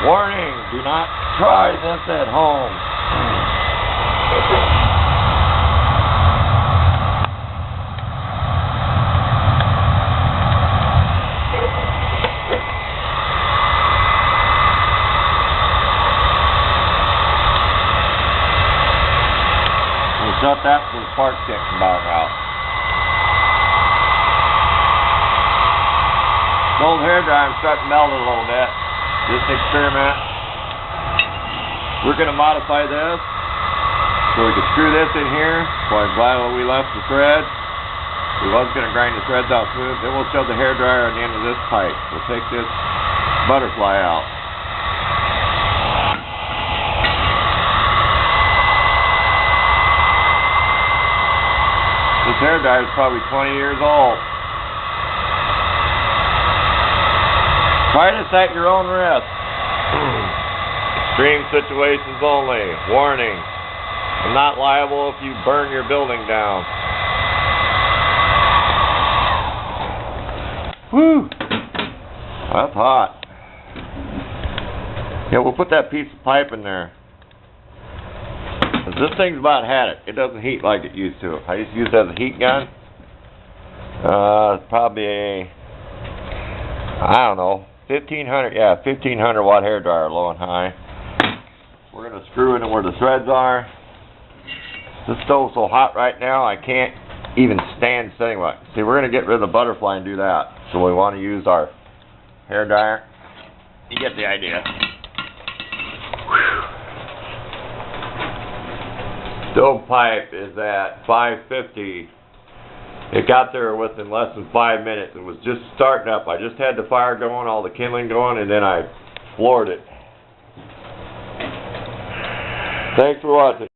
Warning, do not try this at home. We'll shut that for the spark kicking back out. The old hairdryer is starting to melt a little bit. Just experiment. We're going to modify this so we can screw this in here. So I'm glad we left the thread. We was going to grind the threads out smooth. Then we'll shove the hairdryer on the end of this pipe. We'll take this butterfly out. This hairdryer is probably 20 years old. Try this at your own risk. Extreme situations only. Warning. I'm not liable if you burn your building down. Whew. That's hot. Yeah, we'll put that piece of pipe in there. This thing's about had it. It doesn't heat like it used to. I used to use it as a heat gun. It's probably a, I don't know, 1500 watt hairdryer, low and high. We're going to screw in where the threads are. This stove's so hot right now I can't even stand sitting with it. See, we're going to get rid of the butterfly and do that. So we want to use our hairdryer. You get the idea. Stove pipe is at 550. It got there within less than 5 minutes. It was just starting up. I just had the fire going, all the kindling going, and then I floored it. Thanks for watching.